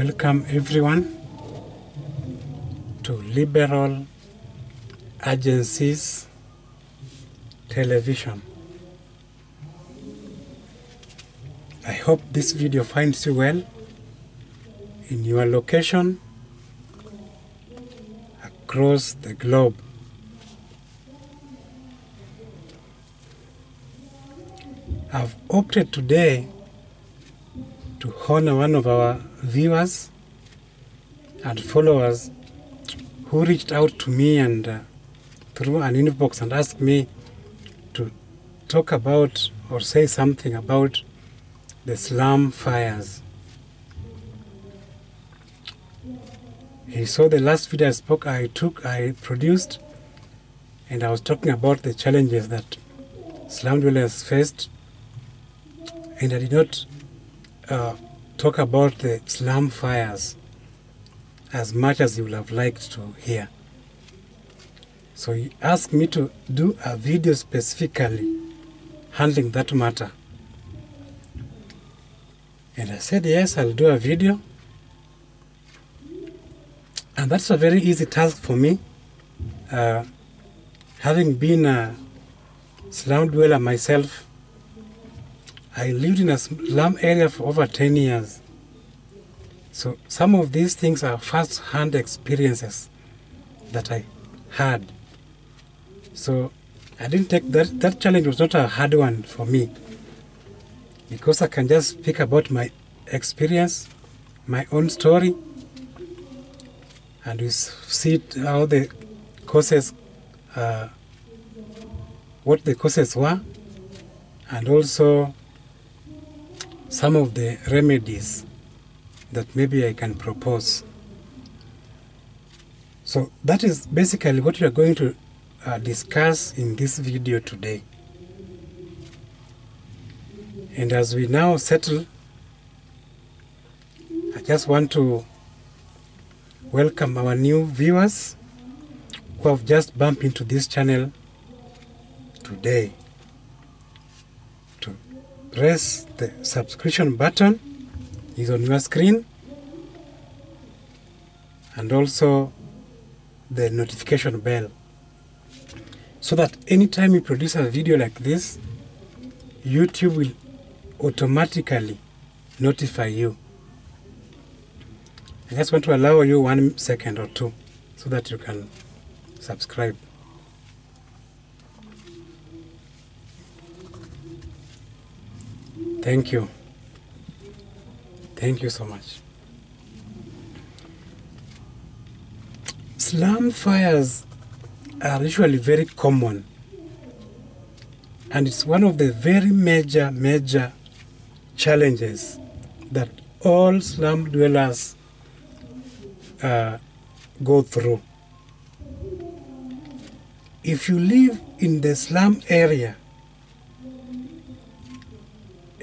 Welcome everyone to Liberal Agencies Television. I hope this video finds you well in your location across the globe. I've opted today to honor one of our viewers and followers who reached out to me and through an inbox and asked me to talk about or say something about the Slum Fires. He saw the last video I produced, and I was talking about the challenges that slum dwellers faced, and I did not talk about the slum fires as much as you would have liked to hear. So he asked me to do a video specifically handling that matter. And I said, yes, I'll do a video. And that's a very easy task for me. Having been a slum dweller myself, I lived in a slum area for over 10 years. So some of these things are first-hand experiences that I had. So I didn't take that challenge was not a hard one for me, because I can just speak about my experience, my own story, and we see how the causes, what the causes were, and also some of the remedies that maybe I can propose. So that is basically what we are going to discuss in this video today. And as we now settle, I just want to welcome our new viewers who have just bumped into this channel today. To press the subscription button is on your screen, and also the notification bell, so that anytime you produce a video like this, YouTube will automatically notify you. I just want to allow you 1 second or two so that you can subscribe. Thank you. Thank you so much. Slum fires are usually very common, and it's one of the very major challenges that all slum dwellers go through. If you live in the slum area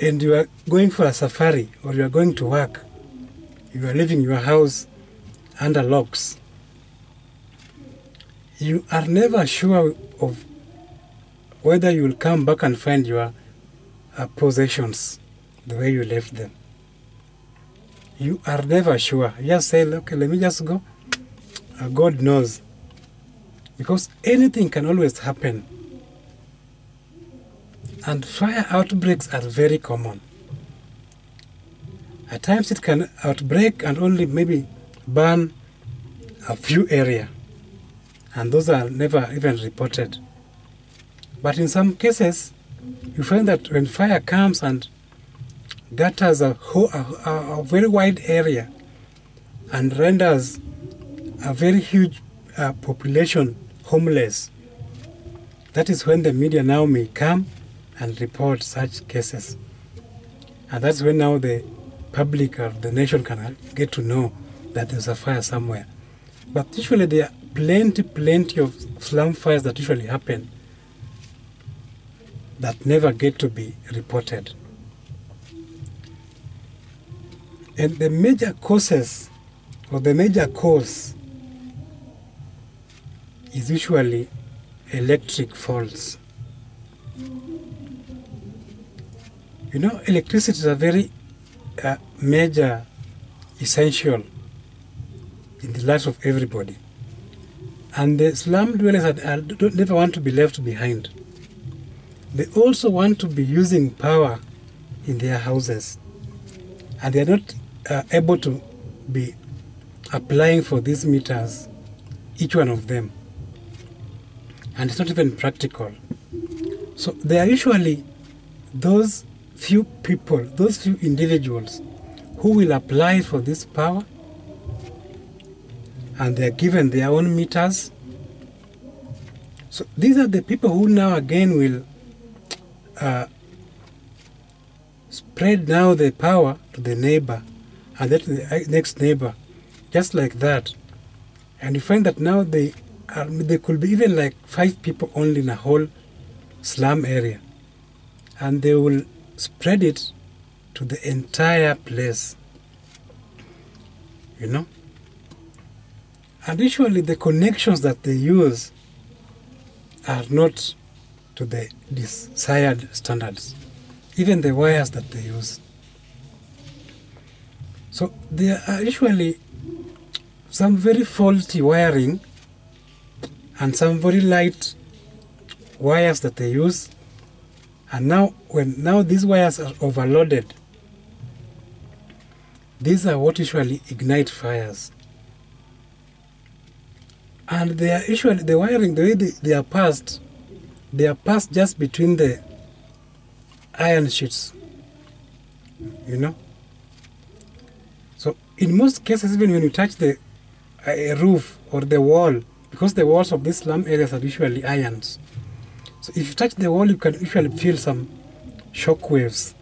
and you are going for a safari, or you are going to work, you are leaving your house under locks, you are never sure of whether you will come back and find your possessions the way you left them. You are never sure. You just say, okay, let me just go. God knows. Because anything can always happen. And fire outbreaks are very common. At times it can outbreak and only maybe burn a few areas, and those are never even reported. But in some cases, you find that when fire comes and gutters a very wide area and renders a very huge population homeless, that is when the media now may come and report such cases. And that's when now the public or the nation can get to know that there's a fire somewhere. But usually there are plenty of slum fires that usually happen that never get to be reported. And the major causes, or the major cause, is usually electric faults. You know, electricity is a very major essential in the lives of everybody. And the slum dwellers never want to be left behind. They also want to be using power in their houses. And they are not able to be applying for these meters, each one of them. And it's not even practical. So there are usually those few people, those few individuals who will apply for this power, and they are given their own meters. So these are the people who now again will spread now the power to the neighbor and then to the next neighbor, just like that. And you find that now there could be even like 5 people only in a whole slum area, and they will spread it to the entire place, you know. And usually the connections that they use are not to the desired standards, even the wires that they use. So there are usually some very faulty wiring and some very light wires that they use. And now when these wires are overloaded, these are what usually ignite fires. And they are usually, the wiring, the way they are passed just between the iron sheets, you know. So in most cases, even when you touch the roof or the wall, because the walls of these slum areas are usually irons, so if you touch the wall, you can usually feel some shock waves.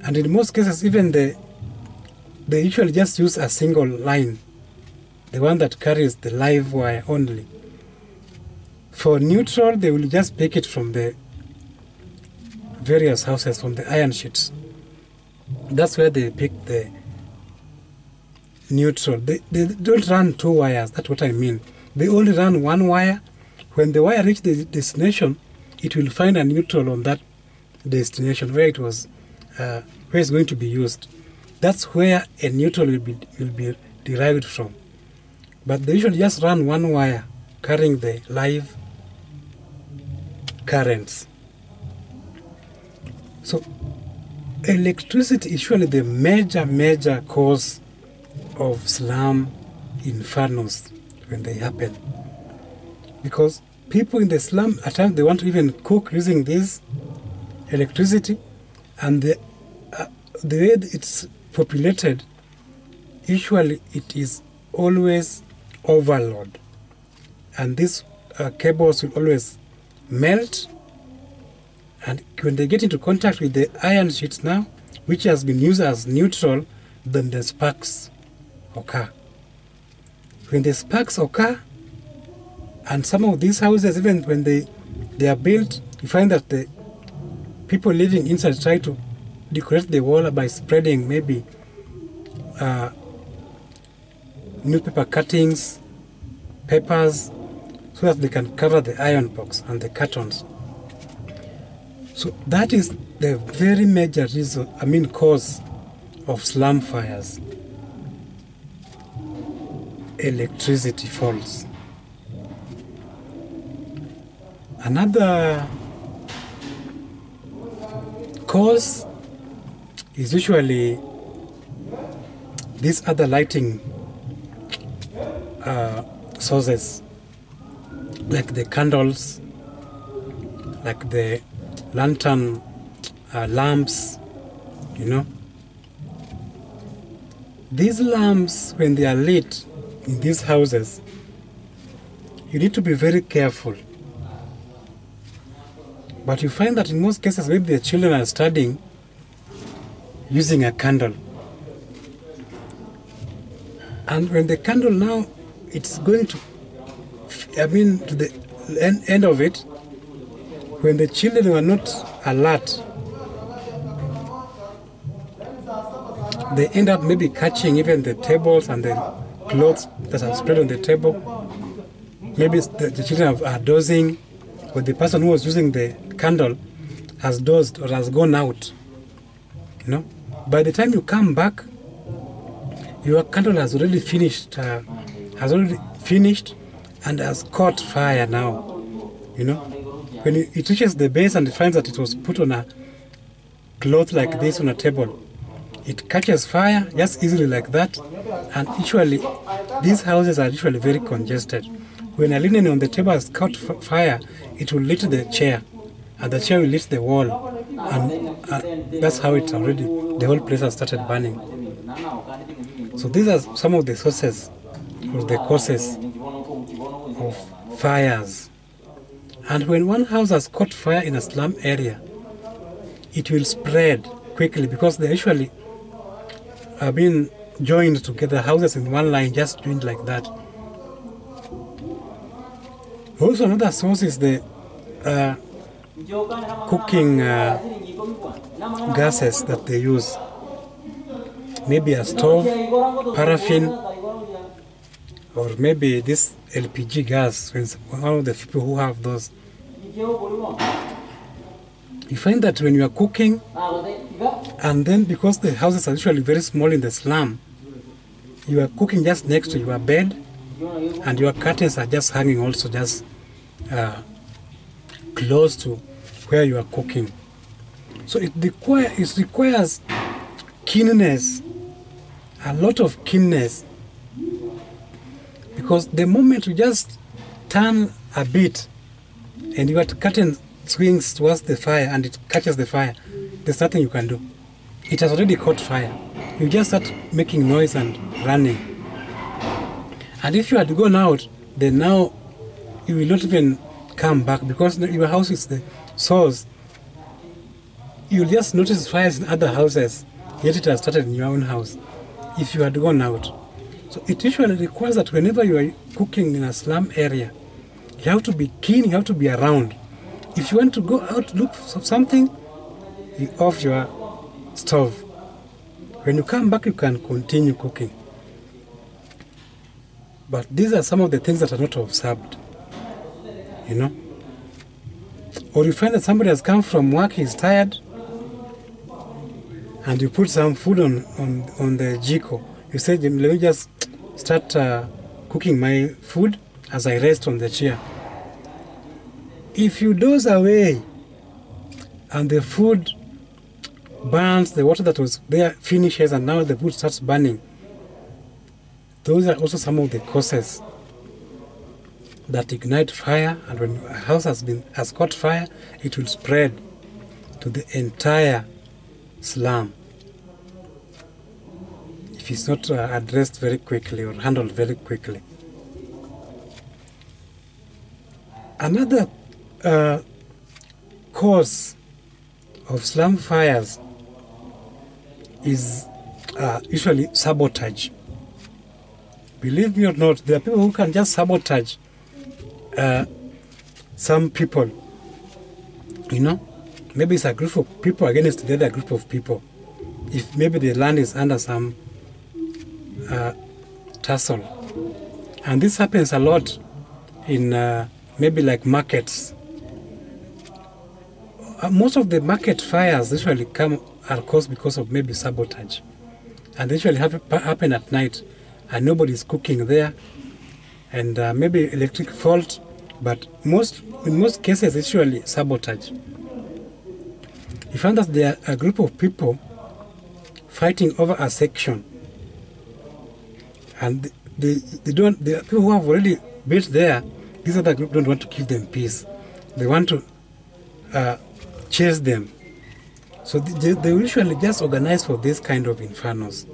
And in most cases, even they usually just use a single line, the one that carries the live wire only. For neutral, they will just pick it from the various houses, from the iron sheets. That's where they pick the neutral. They don't run 2 wires, that's what I mean. They only run 1 wire. When the wire reaches the destination, it will find a neutral on that destination where it was, where it's going to be used. That's where a neutral will be derived from. But they usually just run 1 wire carrying the live currents. So electricity is usually the major cause of slum infernos when they happen. Because people in the slum, at times they want to even cook using this electricity, and the way it's populated, usually it is always overload. And these cables will always melt, and when they get into contact with the iron sheets now, which has been used as neutral, then the sparks occur. When the sparks occur, and some of these houses, even when they are built, you find that the people living inside try to decorate the wall by spreading maybe newspaper cuttings, papers, so that they can cover the iron box and the cartons. So that is the very major reason, cause of slum fires. Electricity faults. Another cause is usually these other lighting sources, like the candles, like the lantern lamps, you know. These lamps, when they are lit in these houses, you need to be very careful. But you find that in most cases, maybe the children are studying using a candle. And when the candle now, it's going to, to the end of it, when the children were not alert, they end up maybe catching even the tables and the clothes that are spread on the table. Maybe the children are dozing, or the person who was using the candle has dozed or has gone out, you know. by the time you come back, your candle has already finished, and has caught fire now. You know, when it reaches the base and it finds that it was put on a cloth like this on a table, it catches fire just easily like that. And usually, these houses are usually very congested. When a linen on the table has caught fire, it will lit the chair, and the chair will lit the wall, and that's how it already, the whole place has started burning. So these are some of the sources or the causes of fires. And when one house has caught fire in a slum area, it will spread quickly because they usually are being joined together, houses in one line, just joined like that. Also, another source is the cooking gases that they use. Maybe a stove, paraffin, or maybe this LPG gas. One of the people who have those, you find that when you are cooking, and then because the houses are usually very small in the slum, you are cooking just next to your bed, and your curtains are just hanging also just close to where you are cooking. So it requires keenness, a lot of keenness, because the moment you just turn a bit and your curtain swings towards the fire and it catches the fire, there's nothing you can do. It has already caught fire. You just start making noise and running. And if you had gone out, then now you will not even come back because your house is the source. You'll just notice fires in other houses, yet it has started in your own house if you had gone out. So it usually requires that whenever you are cooking in a slum area, you have to be keen, you have to be around. If you want to go out look for something, you off your stove. When you come back, you can continue cooking. But these are some of the things that are not observed, you know. Or you find that somebody has come from work, he's tired, and you put some food on the jiko. You say, let me just start cooking my food as I rest on the chair. If you doze away and the food burns, the water that was there finishes, and now the food starts burning, those are also some of the causes that ignite fire. And when a house has caught fire, it will spread to the entire slum if it's not addressed very quickly or handled very quickly. Another cause of slum fires is usually sabotage. Believe me or not, there are people who can just sabotage some people. You know, maybe it's a group of people against the other group of people. If maybe the land is under some tussle. And this happens a lot in maybe like markets. Most of the market fires usually are caused because of maybe sabotage. And they usually happen at night, and nobody's cooking there, and maybe electric fault, but in most cases it's usually sabotage. You find that there are a group of people fighting over a section, and the people who have already built there, this other group don't want to give them peace. They want to chase them. So they usually just organize for this kind of infernos.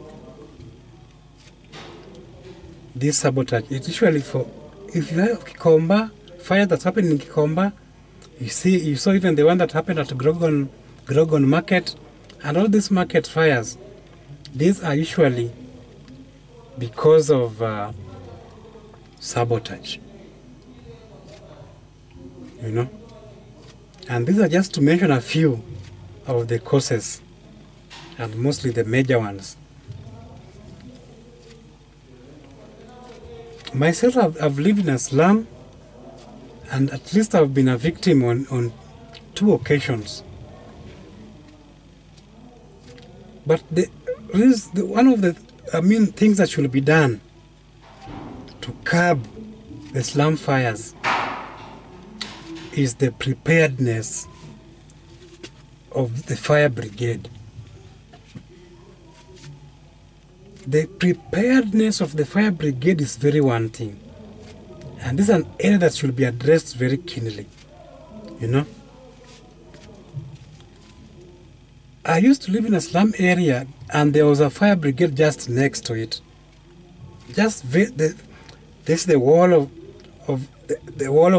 This sabotage, it's usually for, if you have Kikomba, fire that's happened in Kikomba, you saw even the one that happened at Grogon Market, and all these market fires, these are usually because of sabotage, you know. And these are just to mention a few of the causes, and mostly the major ones. Myself, I've lived in a slum, and at least I've been a victim on 2 occasions. But one of the things that should be done to curb the slum fires is the preparedness of the fire brigade. The preparedness of the fire brigade is very one thing. And this is an area that should be addressed very keenly. I used to live in a slum area, and there was a fire brigade just next to it. This is the wall of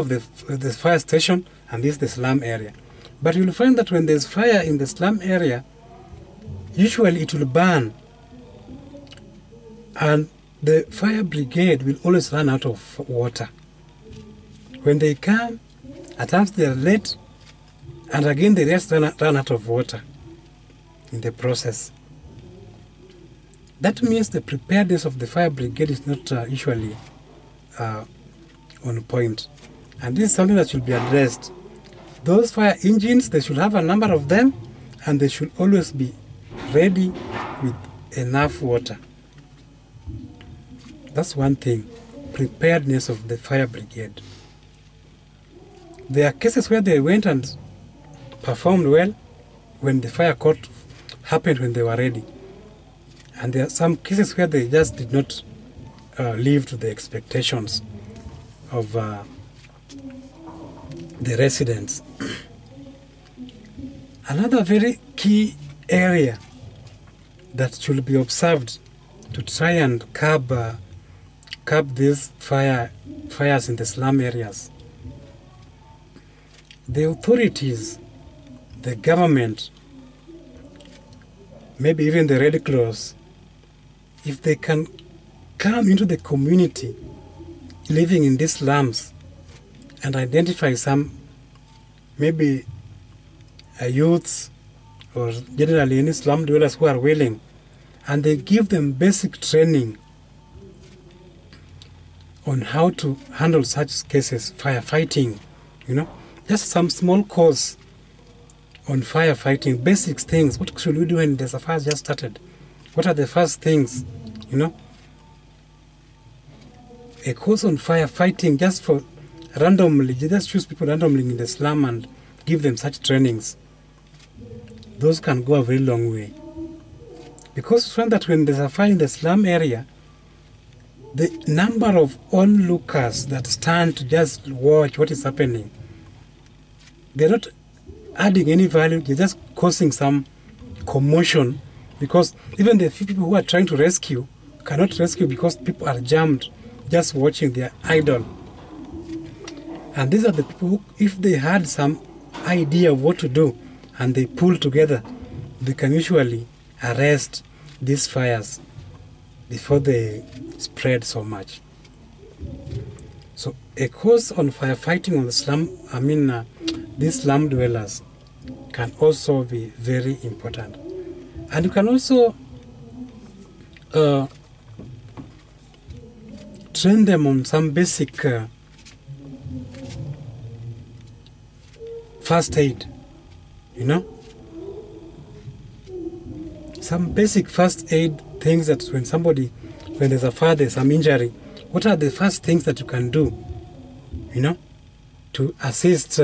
the fire station, and this is the slum area. But you'll find that when there's fire in the slum area, usually it will burn, and the fire brigade will always run out of water. When they come, at times they are late, and again they just run out of water in the process. That means the preparedness of the fire brigade is not usually on point. And this is something that should be addressed. Those fire engines, they should have a number of them, and they should always be ready with enough water. That's one thing, preparedness of the fire brigade. There are cases where they went and performed well when the fire happened when they were ready. And there are some cases where they just did not live to the expectations of the residents. Another very key area that should be observed to try and curb these fires in the slum areas. The authorities, the government, maybe even the Red Cross, if they can come into the community living in these slums and identify some maybe youths or generally any slum dwellers who are willing, and they give them basic training on how to handle such cases, firefighting, just some small course on firefighting, basic things. What should we do when there's a fire just started? What are the first things, A course on firefighting just for randomly, just choose people randomly in the slum and give them such trainings. Those can go a very long way. Because we find that when there's a fire in the slum area, the number of onlookers that stand to just watch what is happening, they're not adding any value, they're just causing some commotion, because even the few people who are trying to rescue cannot rescue because people are jammed just watching their idol. And these are the people who, if they had some idea of what to do and they pull together, they can usually arrest these fires before they spread so much. So a course on firefighting on the slum, these slum dwellers can also be very important. And you can also train them on some basic first aid, some basic first aid things that when there's a fire, there's some injury, what are the first things that you can do, to assist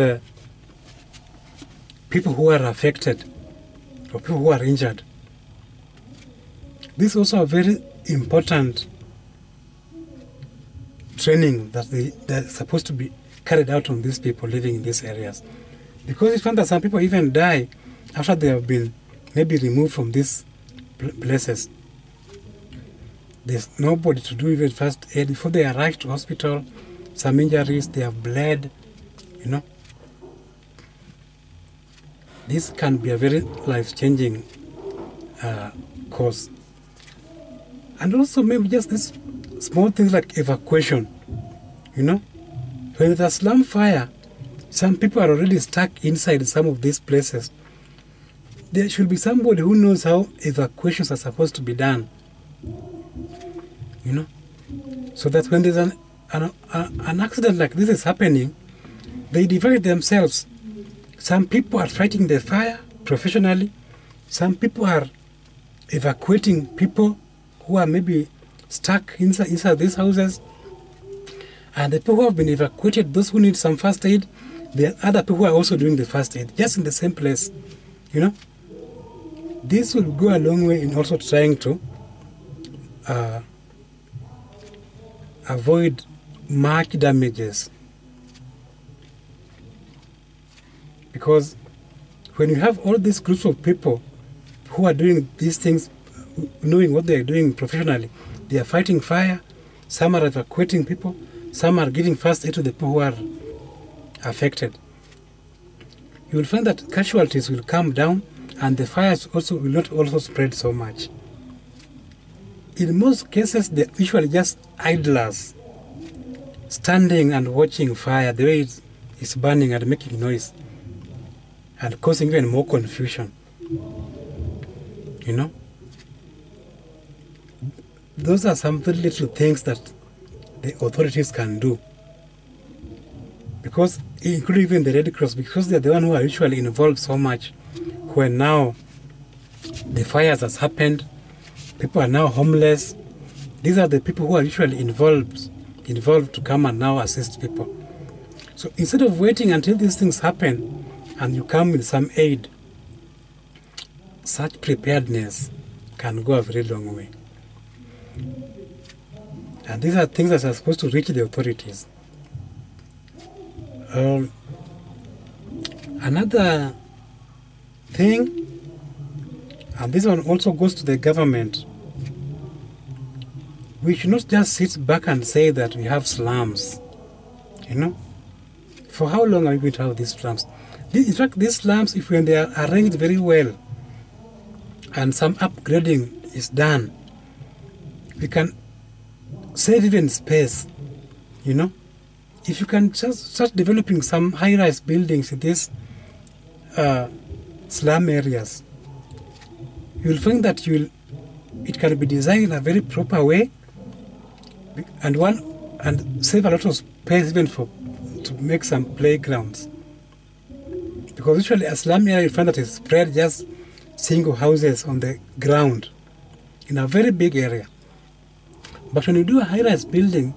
people who are affected or people who are injured. This is also a very important training that they're supposed to be carried out on these people living in these areas. Because we found that some people even die after they have been maybe removed from these places. There's nobody to do even first aid. Before they arrive to hospital, some injuries, they have bled, This can be a very life-changing cause. And also maybe just this small things like evacuation, When there's a slum fire, some people are already stuck inside some of these places. There should be somebody who knows how evacuations are supposed to be done, so that when there's an accident like this is happening, they divide themselves. Some people are fighting the fire professionally. Some people are evacuating people who are maybe stuck inside these houses. And the people who have been evacuated, those who need some first aid, there are other people who are also doing the first aid, just in the same place. You know, this will go a long way in also trying to avoid much damages. Because when you have all these groups of people who are doing these things, knowing what they are doing professionally, they are fighting fire, some are evacuating people, some are giving first aid to the people who are affected. You will find that casualties will come down and the fires also will not also spread so much. In most cases, they're usually just idlers standing and watching fire, the way it's burning and making noise and causing even more confusion. You know? Those are some very little things that the authorities can do. Because, including even the Red Cross, because they're the ones who are usually involved so much. When now the fires has happened, people are now homeless. These are the people who are usually involved to come and now assist people. So instead of waiting until these things happen and you come with some aid, such preparedness can go a very long way. And these are things that are supposed to reach the authorities. Another thing, and this one also goes to the government, we should not just sit back and say that we have slums. You know, for how long are we going to have these slums? In fact, these slums, if when they are arranged very well and some upgrading is done, we can save even space. You know, if you can just start developing some high-rise buildings in these slum areas, you will find that it can be designed in a very proper way, and save a lot of space even to make some playgrounds. Because usually a slum area, you find that it's spread just single houses on the ground in a very big area. But when you do a high-rise building,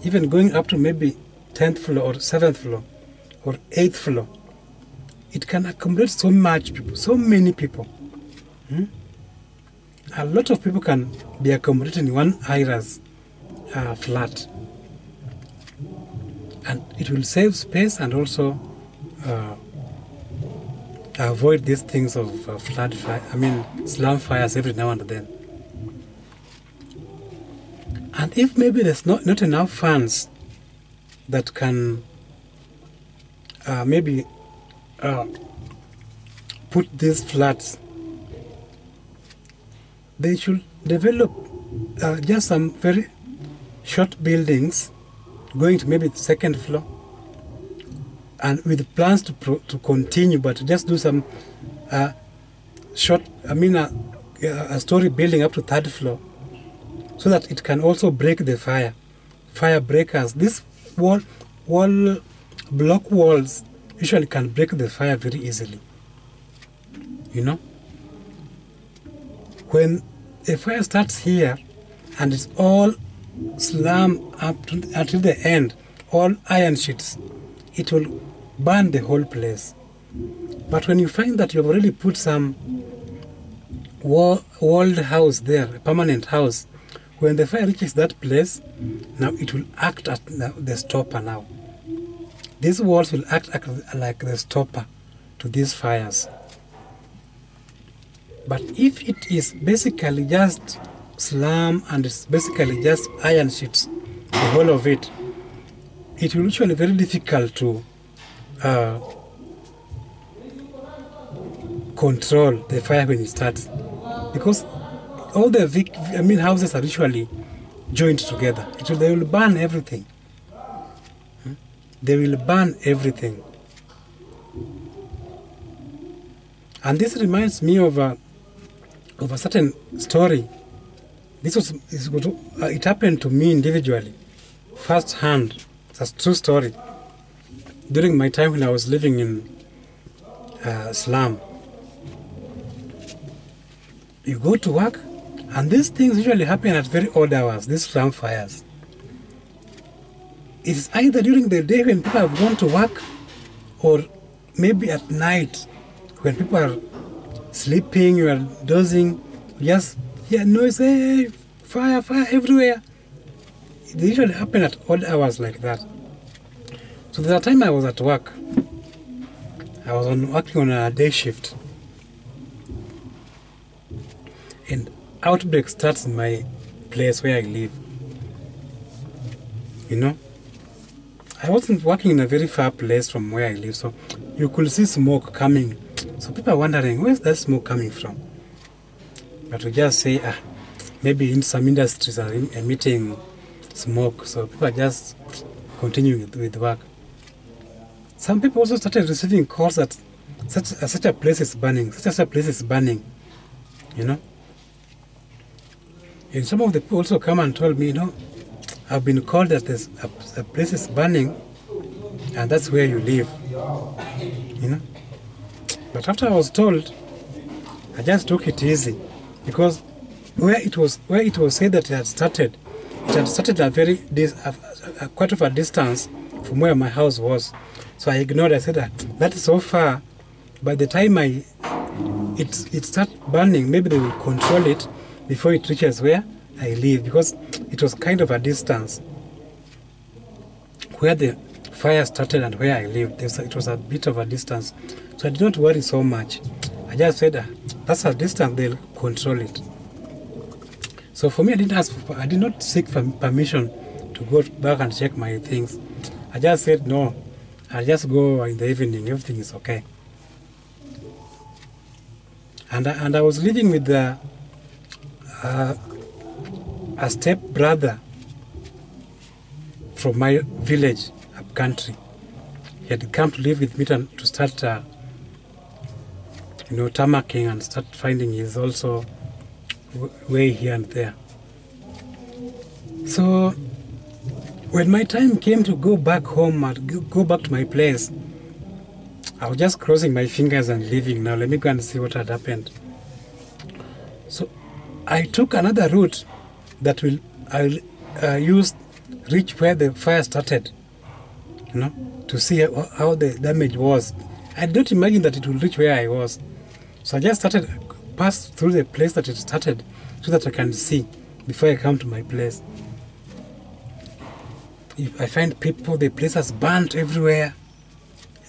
even going up to maybe 10th floor or 7th floor or 8th floor, it can accommodate so much people, so many people. A lot of people can be accommodated in one high-rise flat. And it will save space and also avoid these things of slum fires every now and then. And if maybe there's not enough funds that can put these flats, they should develop just some very short buildings going to maybe the second floor, and with plans to continue, but just do some a story building up to third floor, so that it can also break the fire breakers. These block walls usually can break the fire very easily. You know, when a fire starts here and it's all slum until the end, all iron sheets, it will burn the whole place. But when you find that you've already put some walled house there, a permanent house, when the fire reaches that place, now it will act as the stopper now. These walls will act like the stopper to these fires. But if it is basically just slum and it's basically just iron sheets, the whole of it, it will usually be very difficult to control the fire when it starts, because all the houses are usually joined together. They will burn everything. They will burn everything. And this reminds me of a certain story. It happened to me individually, first hand. It's a true story. During my time when I was living in slum, you go to work, and these things usually happen at very odd hours, these slum fires. It's either during the day when people have gone to work, or maybe at night when people are sleeping, you are dozing, just hear noise, hey, fire, fire everywhere. They usually happen at odd hours like that. So there's a time I was at work. I was working on a day shift. And outbreak starts in my place where I live. You know? I wasn't working in a very far place from where I live, so you could see smoke coming. So people are wondering, where's that smoke coming from? But we just say, maybe in some industries are emitting smoke, so people are just continuing with work. Some people also started receiving calls that such a place is burning, such a place is burning, you know. And some of the people also come and told me, you know, I've been called that there's a place is burning, and that's where you live, you know. But after I was told, I just took it easy, because where it was said that it had started at quite of a distance from where my house was. So I ignored. I said that is so far. By the time it starts burning, maybe they will control it before it reaches where I live, because it was kind of a distance where the fire started and where I lived. It was a bit of a distance, so I did not worry so much. I just said that's a distance, they'll control it. So for me, I did not seek permission to go back and check my things. I just said no. I'll just go in the evening. Everything is okay. And I was living with a step brother from my village up country. He had come to live with me to start, tamarking and start finding his also way here and there. So when my time came to go back home and go back to my place, I was just crossing my fingers and leaving. Now let me go and see what had happened. So I took another route that I'll use reach where the fire started, to see how the damage was. I didn't imagine that it would reach where I was. So I just passed through the place that it started so that I can see before I come to my place. If I find people, the place has burnt everywhere.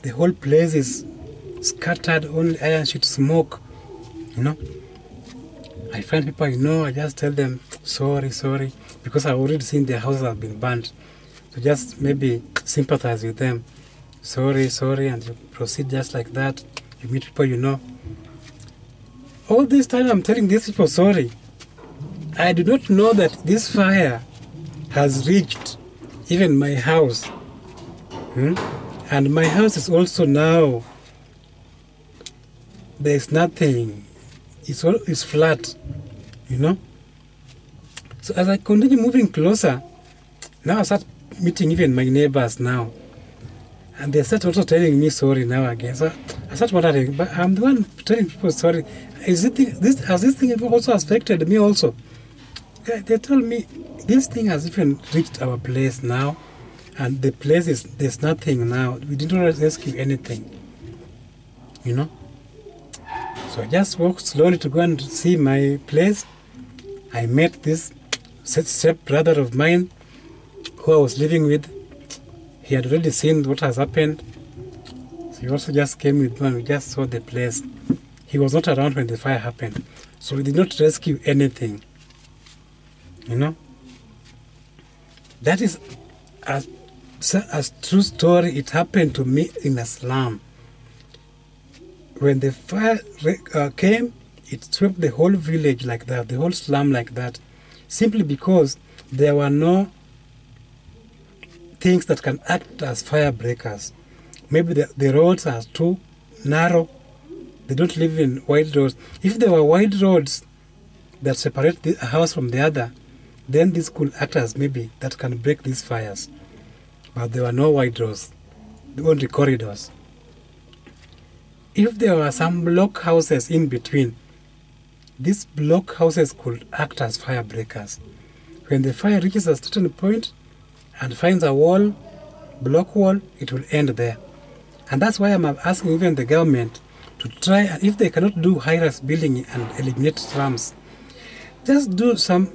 The whole place is scattered, only iron sheet smoke, I find people I just tell them, sorry, because I've already seen their houses have been burnt. So just maybe sympathize with them. Sorry, and you proceed just like that. You meet people All this time I'm telling these people sorry. I do not know that this fire has reached even my house. And my house is also now, there's nothing. It's flat, So as I continue moving closer, now I start meeting even my neighbors now. And they start also telling me sorry now again. So I start wondering, but I'm the one telling people sorry. Has this thing also affected me also? They tell me this thing has even reached our place now, and the place there's nothing now. We didn't rescue anything, So I just walked slowly to go and see my place. I met this step brother of mine who I was living with. He had already seen what has happened. So he also just came with me and we just saw the place. He was not around when the fire happened. So we did not rescue anything. That is a true story. It happened to me in a slum. When the fire came, it swept the whole village like that, the whole slum like that, simply because there were no things that can act as fire breakers. Maybe the roads are too narrow. They don't live in wide roads. If there were wide roads that separate a house from the other, then this could act as maybe that can break these fires. But there were no wide roads, only corridors. If there were some block houses in between, these block houses could act as fire breakers. When the fire reaches a certain point and finds a wall, block wall, it will end there. And that's why I'm asking even the government to try, and if they cannot do high-rise building and eliminate slums, just do some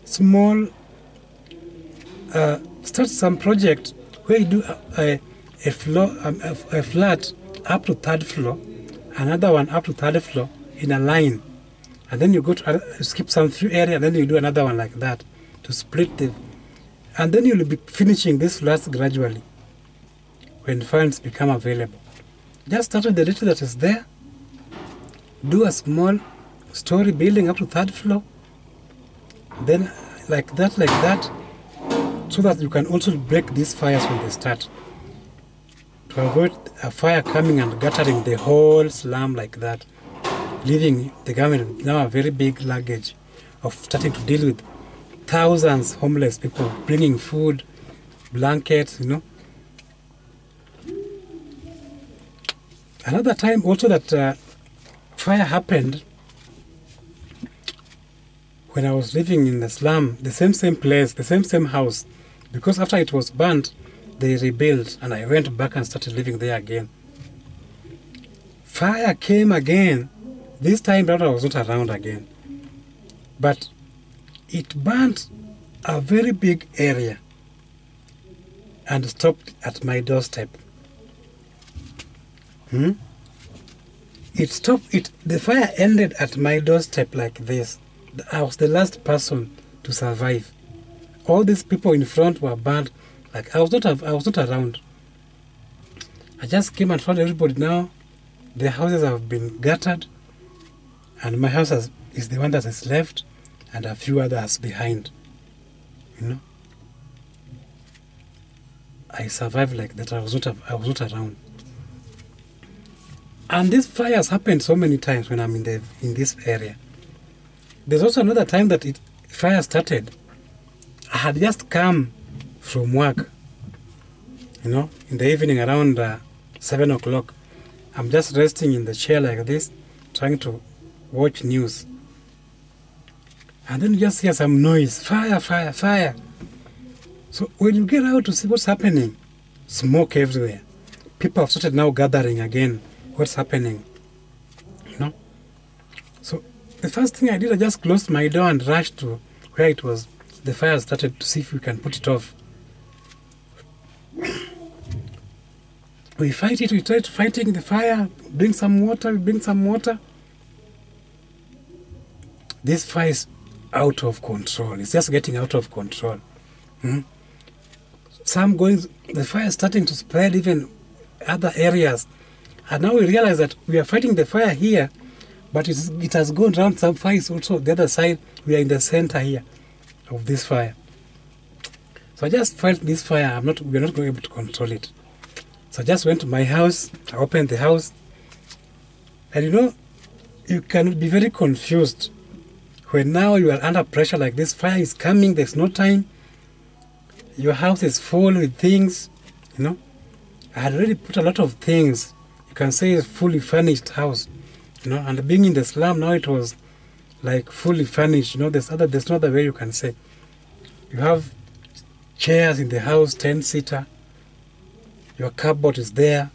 small, start some project where you do a flat up to third floor, another one up to third floor in a line, and then you go to skip some few area, and then you do another one like that to split the, and then you'll be finishing these flats gradually when funds become available. Just start with the little that is there, do a small story building up to third floor, then like that, so that you can also break these fires when they start, to avoid a fire coming and guttering the whole slum like that, leaving the government with now a very big luggage of starting to deal with thousands homeless people, bringing food, blankets, Another time also that fire happened when I was living in the slum, the same place, the same house, because after it was burnt, they rebuilt, and I went back and started living there again. Fire came again. This time brother was not around again, but it burnt a very big area and stopped at my doorstep. It stopped. The fire ended at my doorstep like this. I was the last person to survive. All these people in front were burned. Like I was not around. I just came and found everybody now. The houses have been gutted, and my house is the one that is left, and a few others behind. I survived like that. I was not around. And these fires happened so many times when I'm in this area. There's also another time that fire started. I had just come from work, in the evening around 7 o'clock. I'm just resting in the chair like this, trying to watch news. And then you just hear some noise, fire, fire, fire. So when you get out to see what's happening, smoke everywhere. People have started now gathering again. What's happening? So the first thing I did, I just closed my door and rushed to where it was. The fire started, to see if we can put it off. We fight it. We tried fighting the fire. Bring some water. We bring some water. This fire is out of control. It's just getting out of control. The fire is starting to spread even other areas. And now we realize that we are fighting the fire here, but it has gone around some fires also the other side. We are in the center here of this fire. So I just felt this fire, we are not going to be able to control it. So I just went to my house, I opened the house, and you can be very confused when now you are under pressure like this. Fire is coming, there's no time. Your house is full with things, I had already put a lot of things. You can say it's fully furnished house, and being in the slum now, it was like fully furnished. There's no other way you can say. You have chairs in the house, 10-seater. Your cupboard is there,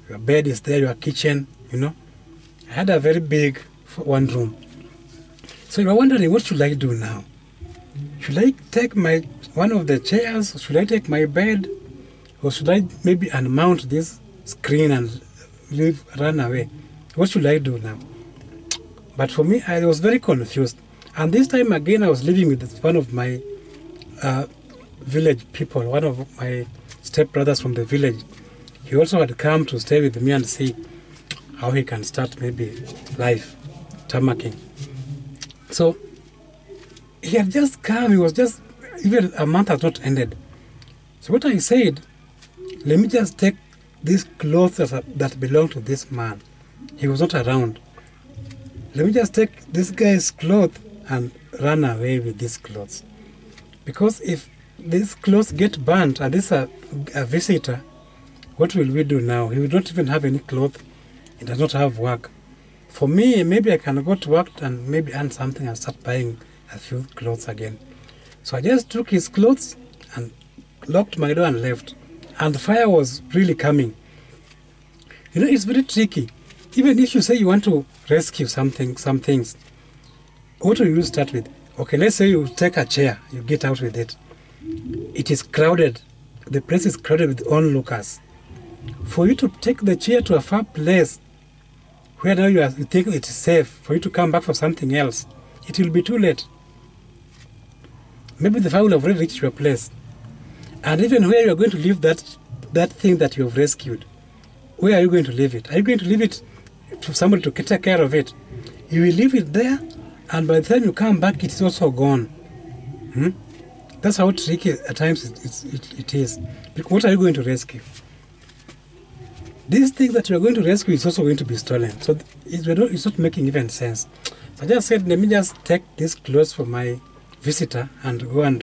your bed is there, your kitchen. I had a very big one room. So you are wondering, what should I do now? Should I take one of the chairs? Should I take my bed? Or should I maybe unmount this screen and run away? What should I do now? But for me, I was very confused. And this time again, I was living with one of my village people, one of my stepbrothers from the village. He also had come to stay with me and see how he can start maybe life, tammacking. So he had just come, even a month has not ended. So what I said, let me just take these clothes that belong to this man. He was not around. Let me just take this guy's clothes and run away with these clothes. Because if these clothes get burnt and this is a visitor, what will we do now? He will not even have any clothes. He does not have work. For me, maybe I can go to work and maybe earn something and start buying a few clothes again. So I just took his clothes and locked my door and left. And the fire was really coming. You know, it's very tricky. Even if you say you want to rescue some things, what do you start with? Okay, let's say you take a chair, you get out with it. It is crowded. The place is crowded with onlookers. For you to take the chair to a far place where now you think it is safe for you to come back for something else, it will be too late. Maybe the fire will have already reached your place. And even where you are going to leave that thing that you have rescued, where are you going to leave it? Are you going to leave it to somebody to take care of it? You will leave it there, and by the time you come back, it's also gone. That's how tricky at times it is. Because what are you going to rescue? This thing that you are going to rescue is also going to be stolen. So it's not making even sense. So I just said, let me just take these clothes for my visitor and go and